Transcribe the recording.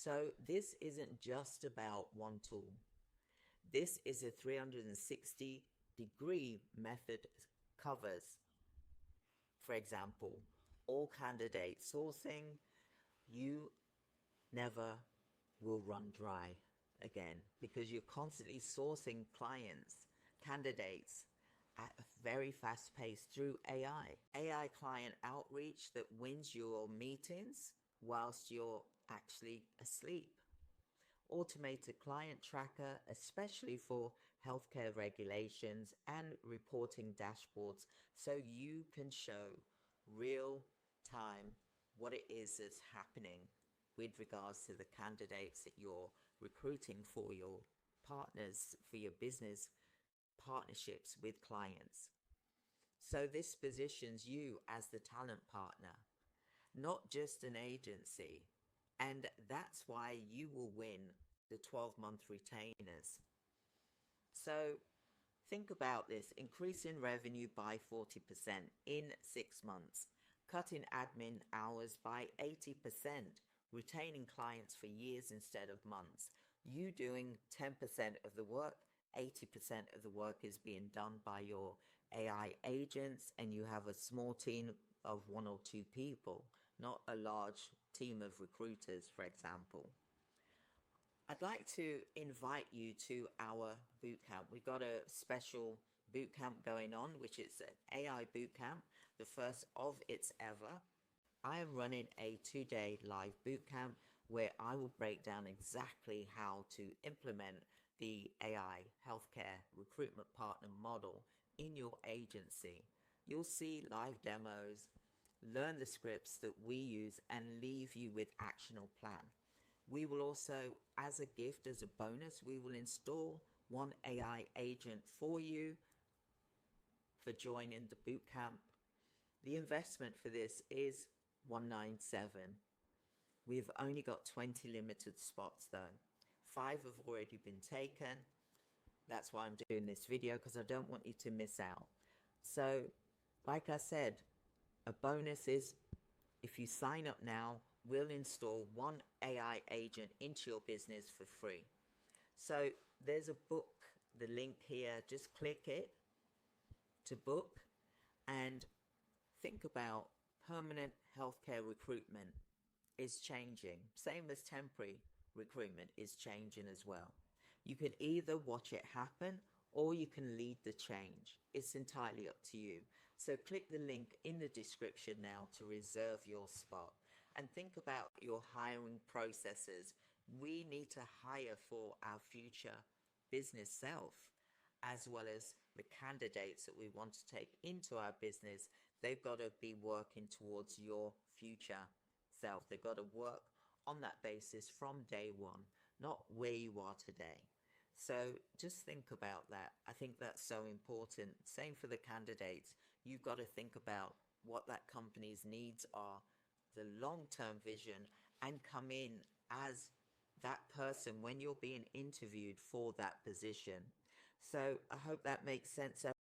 So this isn't just about one tool. This is a 360-degree method covers, for example, all candidate sourcing. You never will run dry again because you're constantly sourcing clients, candidates at a very fast pace through AI. AI client outreach that wins your meetings whilst you're actually asleep. Automated client tracker, especially for healthcare regulations and reporting dashboards, so you can show real time what it is that's happening with regards to the candidates that you're recruiting for your partners, for your business partnerships with clients. So this positions you as the talent partner, not just an agency. And that's why you will win the 12-month retainers. So think about this: increasing revenue by 40% in 6 months, cutting admin hours by 80%, retaining clients for years instead of months. You doing 10% of the work, 80% of the work is being done by your AI agents, and you have a small team of 1 or 2 people, not a large team of recruiters, for example. I'd like to invite you to our bootcamp. We've got a special bootcamp going on, which is an AI bootcamp, the first of its ever. I am running a 2-day live bootcamp where I will break down exactly how to implement the AI healthcare recruitment partner model in your agency. You'll see live demos, learn the scripts that we use, and leave you with actionable plan. We will also, as a gift, as a bonus, we will install one AI agent for you for joining the bootcamp. The investment for this is $197. We've only got 20 limited spots though. 5 have already been taken. That's why I'm doing this video, because I don't want you to miss out. So, like I said, a bonus is if you sign up now, we'll install one AI agent into your business for free. So there's a book, the link here, just click it to book, and think about permanent healthcare recruitment is changing. Same as temporary recruitment is changing as well. You can either watch it happen or you can lead the change. It's entirely up to you. So click the link in the description now to reserve your spot. And think about your hiring processes. We need to hire for our future business self, as well as the candidates that we want to take into our business. They've got to be working towards your future self. They've got to work on that basis from day one, not where you are today. So just think about that. I think that's so important. Same for the candidates. You've got to think about what that company's needs are, the long-term vision, and come in as that person when you're being interviewed for that position. So I hope that makes sense.